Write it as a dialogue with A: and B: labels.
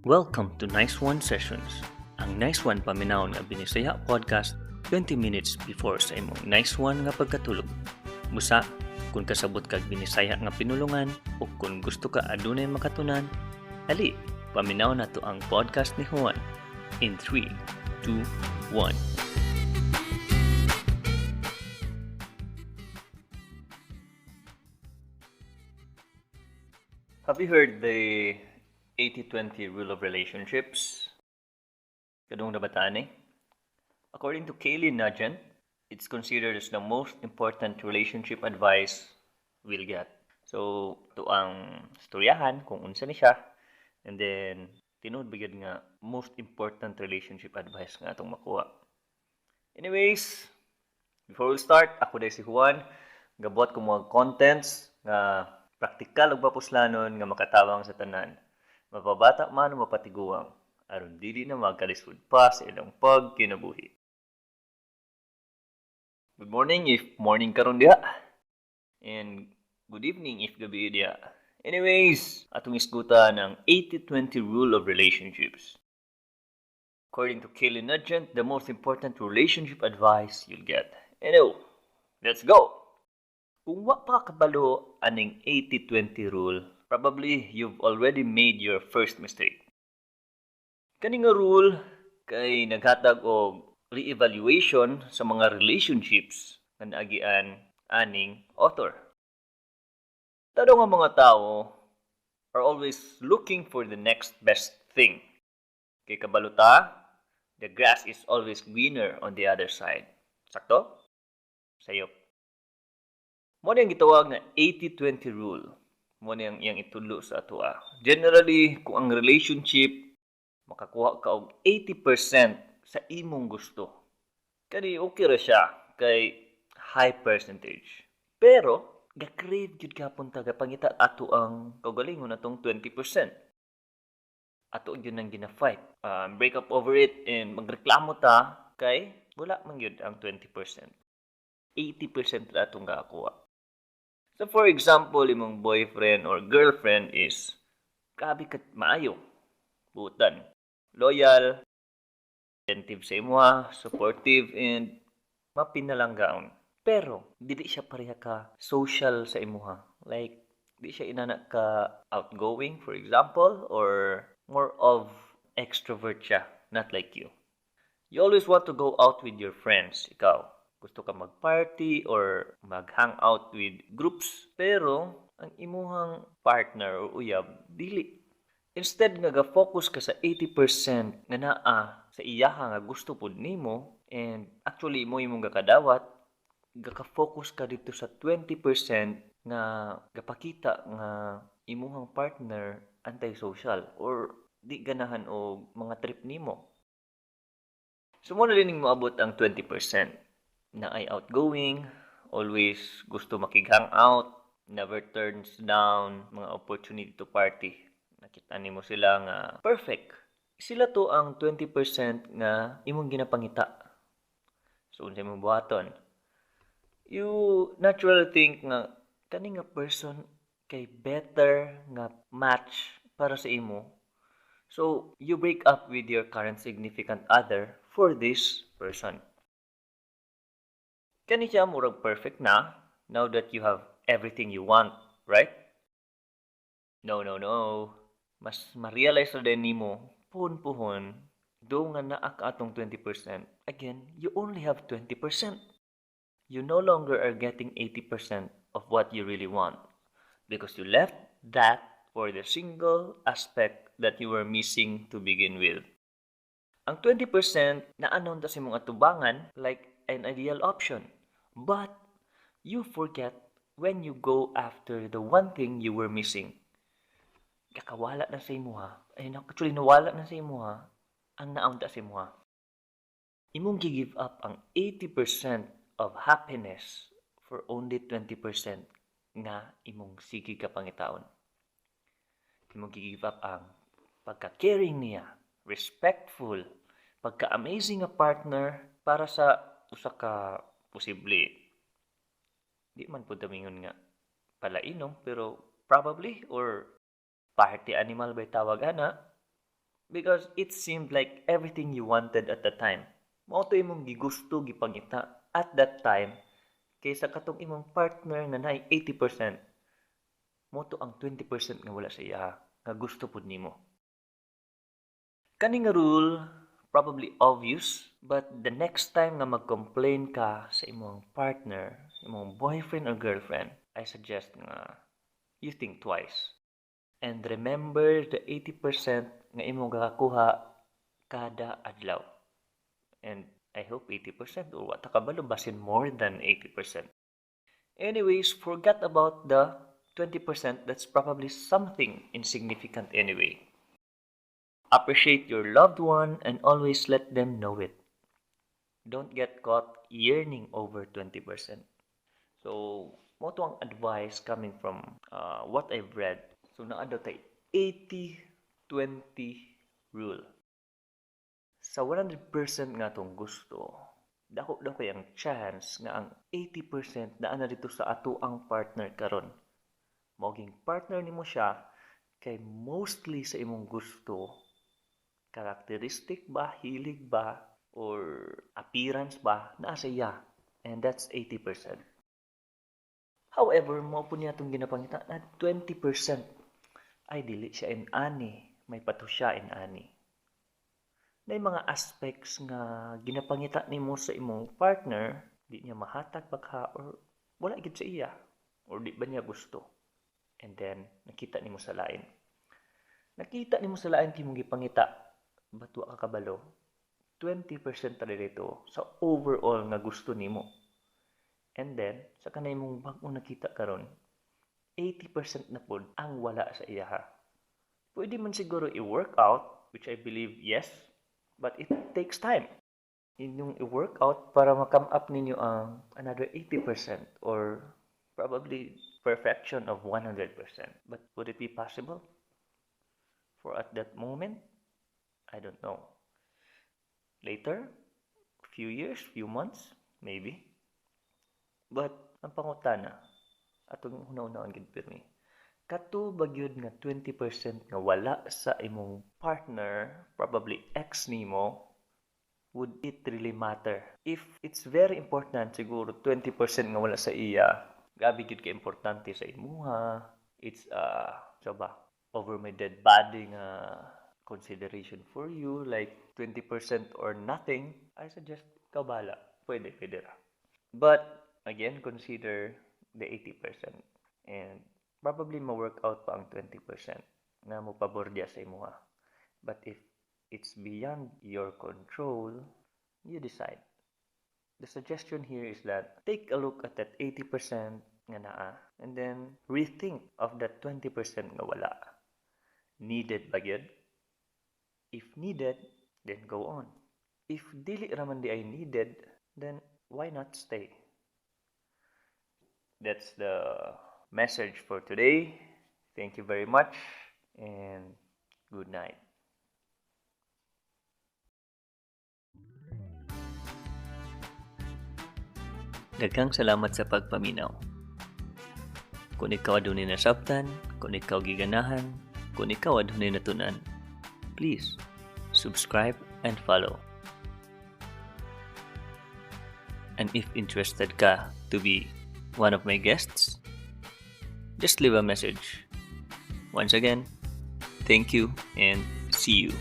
A: Welcome to Nice One Sessions. Ang Nice One paminawon nga Binisaya podcast 20 minutes before sa imong Nice One nga pagkatulog. Busa, kung kasabot kag Binisaya nga pinulungan o kung gusto ka adunay makatunan, ali, paminawon nato ang podcast ni Juan in 3, 2, 1. Have you heard the 80-20 rule of relationships? Kadung nabataan eh? According to Kaylee Nugent, it's considered as the most important relationship advice we'll get. So, ito ang storyahan kung unsa ni siya. And then, tinuod bigyan nga most important relationship advice nga atong makuha. Anyways, before we start, ako day si Juan. Gabot ko mga contents nga praktikal ug mapuslanon nga makatawang sa tanan. Mapabata man o mapatiguang, aron dili na magkalisod pa sa ilang pagkinabuhi. Good morning if morning karon diha. And good evening if gabi diha. Anyways, atong isgutan ang 80-20 rule of relationships. According to Kaylee Nugent, the most important relationship advice you'll get. Anyway, let's go! Kung wa pa kabalo aning 80-20 rule, probably you've already made your first mistake. Kani nga rule kay naghatag og re-evaluation sa mga relationships nga naagian aning author. Tado nga mga tao are always looking for the next best thing. Kay kabaluta, the grass is always greener on the other side. Sakto? Sayop. Mo ang gitawag na 80-20 rule. Mo ang iyang itulo sa atua. Generally, kung ang relationship makakuha ka og 80% sa imong gusto, kani okay ra siya kay high percentage. Pero ga-crave jud kapon ta pangita ato ang kaugalingon atong 20%. Ato gyud nang gina-fight. Break up over it and magreklamo ta kay wala man gyud ang 20%. 80% ra atong gakakuha. So for example, imong boyfriend or girlfriend is grabe kat maayo, butan, loyal, attentive sa imuha, supportive, and mapinalanggaon. Pero dili siya pareha ka social sa imuha. Like di siya inana ka outgoing, for example, or more of extrovert siya, not like you. You always want to go out with your friends, ikaw. Gusto ka mag-party or mag-hangout with groups, pero ang imuhang partner o uyab, dili. Instead nga ga-focus ka sa 80% nga naa sa iyaha nga gusto pud nimo and actually mo imong gakadawat, gaka-focus ka dito sa 20% nga gapakita nga imuhang partner antisocial or di ganahan og mga trip nimo. So mo na ning moabot ang 20%. Na ay outgoing, always gusto makig-hangout, never turns down mga opportunity to party. Nakita nimo sila nga perfect. Sila to ang 20% nga imong ginapangita. So unsay imong buhaton? You naturally think nga kani nga person kay better nga match para sa imo. So you break up with your current significant other for this person. Kani siya murag perfect na now that you have everything you want, right? No. Mas ma-realize na din nimo, puhon-puhon, do nga naa ka atong 20%. Again, you only have 20%. You no longer are getting 80% of what you really want because you left that for the single aspect that you were missing to begin with. Ang 20% na-anon ta sa imong atubangan like an ideal option. But you forget when you go after the one thing you were missing. Kakawala na sa imuha. Actually, nawala na sa imuha ang naunta sa imuha. Imong gi-give up ang 80% of happiness for only 20% nga imong sige ka pangitaon. Imong gi-give up ang pagka-caring niya, respectful, pagka-amazing nga partner para sa usa ka posible di man po damingon nga palainom pero probably or party animal bay tawag ana Because it seemed like everything you wanted at the time. Mao to imong gigusto gipangita at that time kaysa katong imong partner na naay 80%, mo to ang 20% nga wala sa iya nga gusto pud nimo. Kani nga rule probably obvious, but the next time nga mag-complain ka sa imong partner, imong boyfriend or girlfriend, I suggest nga you think twice. And remember the 80% nga imong gakakuha kada adlaw. And I hope 80% or what kabalo basin more than 80%. Anyways, forget about the 20%. That's probably something insignificant anyway. Appreciate your loved one and always let them know it. Don't get caught yearning over 20%. So, mo to ang advice coming from what I've read. So, naadto tay 80-20 rule. Sa 100% nga tong gusto, dako kay ang chance nga ang 80% naa na dito sa ato ang partner karon. Maging partner nimo siya kay mostly sa imong gusto, characteristic ba, hilig ba, or appearance ba, naa sa iya. And that's 80%. However, mo po niya itong ginapangita na 20% ay dili siya ani, may pato siya ani. Na mga aspects nga ginapangita nimo sa imong partner, di niya mahatag pagka or wala gid sa iya or di ba niya gusto. And then nakita nimo sa lain. Nakita nimo sa lain kimong gipangita, but wa ka kabalo. 20% ta dito sa overall nga gusto nimo. And then sa kanay mong bag-o nakita karon, 80% na pod ang wala sa iya. Pwede man siguro i-work out, which I believe yes, but it takes time. Inyong i-work out para ma-come up ninyo ang another 80% or probably perfection of 100%. But would it be possible? For at that moment? I don't know. Later? Few years? Few months? Maybe. But ang pangutana, atong una-unaan gid pirmi. Kato bagyod nga 20% nga wala sa imong partner, probably ex nimo, would it really matter? If it's very important siguro 20% nga wala sa iya, gabi gyud ka importante sa imuha. It's over my dead body nga consideration for you, like 20% or nothing, I suggest kabala. Pwede ra. But again, consider the 80% and probably ma-work out pa ang 20% na mo pabor diya sa imuha. But if it's beyond your control, you decide. The suggestion here is that take a look at that 80% nga naa and then rethink of that 20% nga wala. Needed ba gyud? If needed, then go on. If dili raman di ay needed, then why not stay? That's the message for today. Thank you very much and good night. Daghang salamat sa pagpaminaw. Kung ikaw adunay nasabtan, kung ikaw giganahan, kung ikaw adunay natunan, please subscribe and follow. And if interested ka to be one of my guests, just leave a message. Once again, thank you and see you.